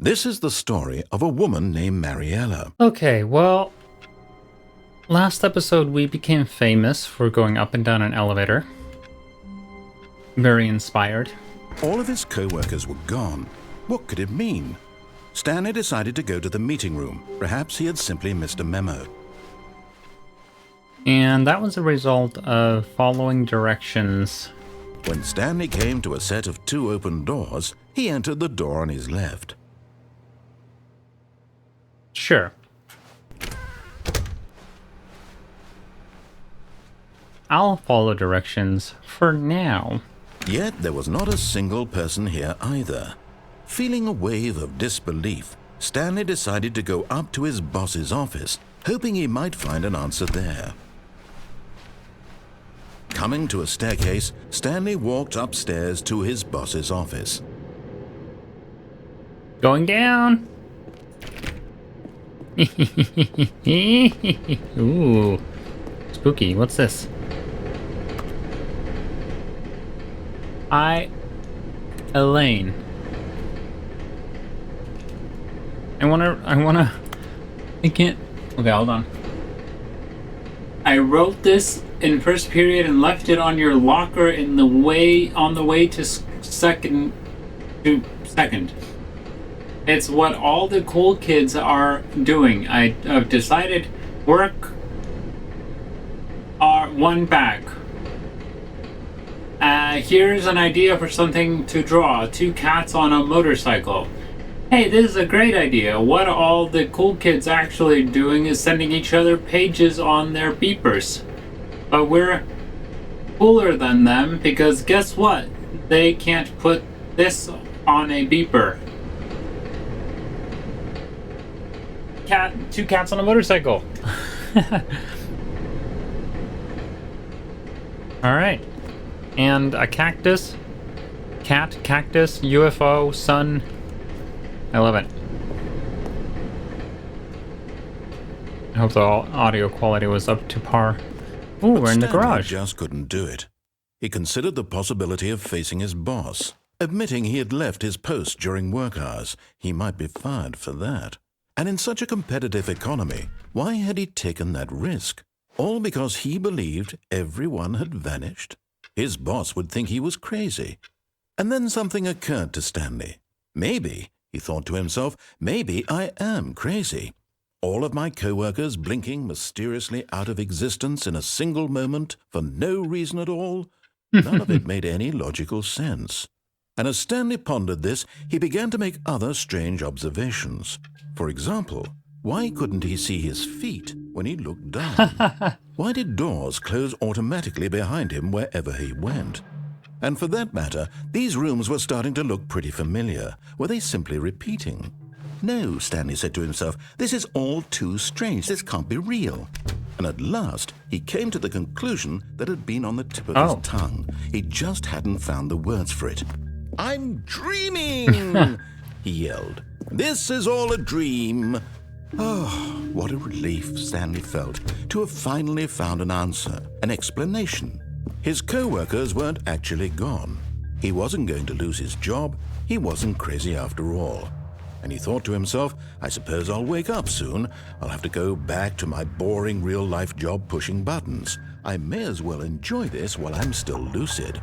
This is the story of a woman named Mariella. Okay, well, last episode we became famous for going up and down an elevator. Very inspired. All of his co-workers were gone. What could it mean? Stanley decided to go to the meeting room. Perhaps he had simply missed a memo. And that was a result of following directions. When Stanley came to a set of two open doors, he entered the door on his left. Sure. I'll follow directions for now. Yet there was not a single person here either. Feeling a wave of disbelief, Stanley decided to go up to his boss's office, hoping he might find an answer there. Coming to a staircase, Stanley walked upstairs to his boss's office. Going down. Ooh, spooky. What's this? Elaine. I can't. Okay, hold on. I wrote this in first period and left it on your locker on the way to second. It's what all the cool kids are doing. I've decided work are one back. Here's an idea for something to draw. Two cats on a motorcycle. Hey, this is a great idea. What all the cool kids actually doing is sending each other pages on their beepers. But we're cooler than them because guess what? They can't put this on a beeper. Two cats on a motorcycle. Alright. And a cactus. Cat, cactus, UFO, sun. I love it. I hope the audio quality was up to par. Ooh, we're in the garage. Just couldn't do it. He considered the possibility of facing his boss. Admitting he had left his post during work hours, he might be fired for that. And in such a competitive economy, why had he taken that risk? All because he believed everyone had vanished? His boss would think he was crazy. And then something occurred to Stanley. Maybe, he thought to himself, maybe I am crazy. All of my co-workers blinking mysteriously out of existence in a single moment for no reason at all? None of it made any logical sense. And as Stanley pondered this, he began to make other strange observations. For example, why couldn't he see his feet when he looked down? Why did doors close automatically behind him wherever he went? And for that matter, these rooms were starting to look pretty familiar. Were they simply repeating? No, Stanley said to himself, this is all too strange. This can't be real. And at last, he came to the conclusion that had been on the tip of his tongue. He just hadn't found the words for it. I'm dreaming, he yelled. This is all a dream. Oh, what a relief Stanley felt to have finally found an answer, an explanation. His co-workers weren't actually gone. He wasn't going to lose his job. He wasn't crazy after all. And he thought to himself, I suppose I'll wake up soon. I'll have to go back to my boring real-life job pushing buttons. I may as well enjoy this while I'm still lucid.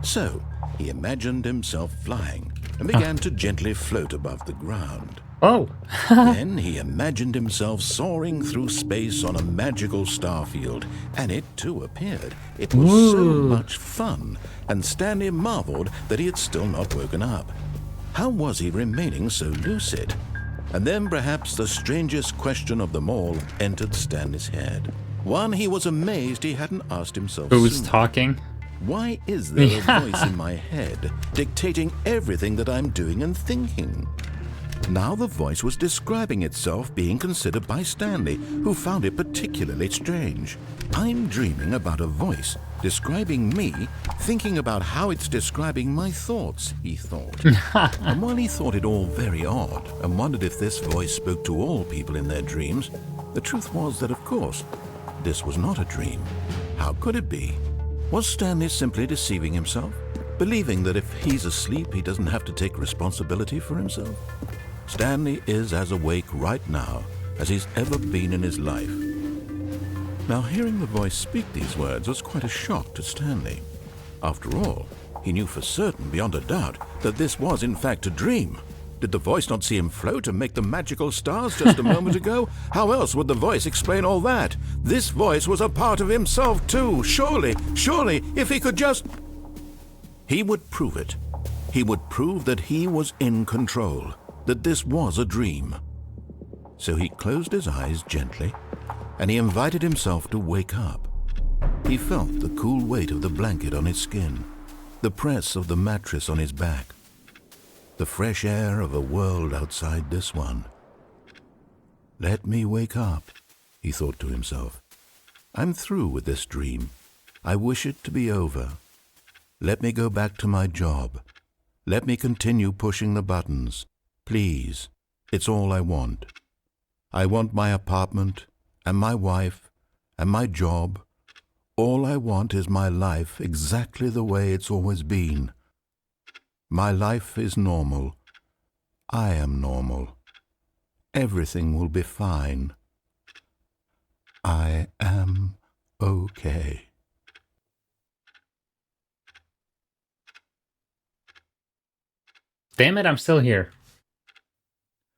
So, he imagined himself flying and began to gently float above the ground. Oh. Then he imagined himself soaring through space on a magical starfield, and it too appeared. It was so much fun, and Stanley marveled that he had still not woken up. How was he remaining so lucid? And then perhaps the strangest question of them all entered Stanley's head. One he was amazed he hadn't asked himself Who's sooner. talking? Why is there a voice in my head dictating everything that I'm doing and thinking? Now the voice was describing itself being considered by Stanley, who found it particularly strange. I'm dreaming about a voice describing me, thinking about how it's describing my thoughts, he thought. And while he thought it all very odd and wondered if this voice spoke to all people in their dreams, the truth was that, of course, this was not a dream. How could it be? Was Stanley simply deceiving himself, believing that if he's asleep, he doesn't have to take responsibility for himself? Stanley is as awake right now as he's ever been in his life. Now, hearing the voice speak these words was quite a shock to Stanley. After all, he knew for certain, beyond a doubt, that this was in fact a dream. Did the voice not see him float and make the magical stars just a moment ago? How else would the voice explain all that? This voice was a part of himself too. Surely, if he could just... He would prove it. He would prove that he was in control, that this was a dream. So he closed his eyes gently, and he invited himself to wake up. He felt the cool weight of the blanket on his skin, the press of the mattress on his back, the fresh air of a world outside this one. Let me wake up, he thought to himself. I'm through with this dream. I wish it to be over. Let me go back to my job. Let me continue pushing the buttons. Please, it's all I want. I want my apartment, and my wife, and my job. All I want is my life exactly the way it's always been. My life is normal. I am normal. Everything will be fine. I am okay. Damn it, I'm still here.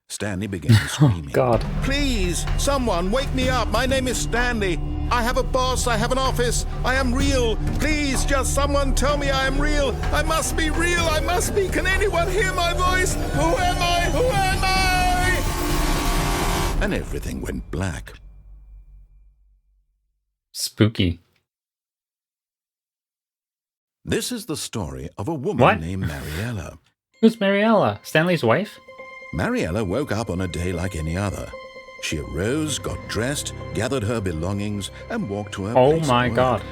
Stanley began screaming. God. Please, someone, wake me up. My name is Stanley. I have a boss. I have an office. I am real. Please, just someone tell me I am real. I must be real. I must be. Can anyone hear my voice? Who am I? Who am I? And everything went black. Spooky. This is the story of a woman What? named Mariella. Who's Mariella? Stanley's wife? Mariella woke up on a day like any other. She arose, got dressed, gathered her belongings, and walked to her place Oh my of work. God.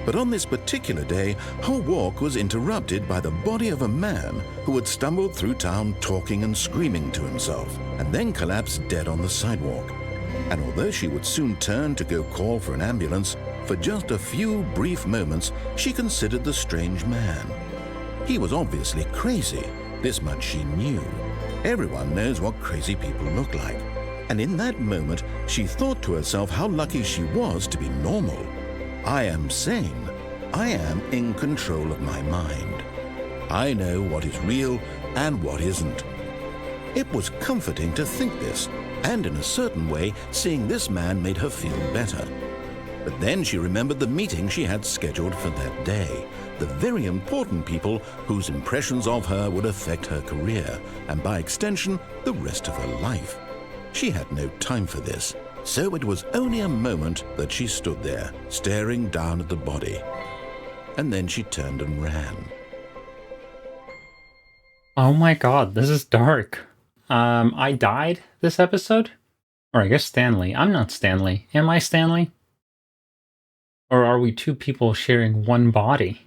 But on this particular day, her walk was interrupted by the body of a man who had stumbled through town talking and screaming to himself, and then collapsed dead on the sidewalk. And although she would soon turn to go call for an ambulance, for just a few brief moments, she considered the strange man. He was obviously crazy. This much she knew. Everyone knows what crazy people look like. And in that moment, she thought to herself how lucky she was to be normal. I am sane. I am in control of my mind. I know what is real and what isn't. It was comforting to think this, and in a certain way, seeing this man made her feel better. But then she remembered the meeting she had scheduled for that day, the very important people whose impressions of her would affect her career, and by extension, the rest of her life. She had no time for this, so it was only a moment that she stood there, staring down at the body. And then she turned and ran. Oh my God, this is dark. I died this episode? Or I guess Stanley. I'm not Stanley. Am I Stanley? Or are we two people sharing one body?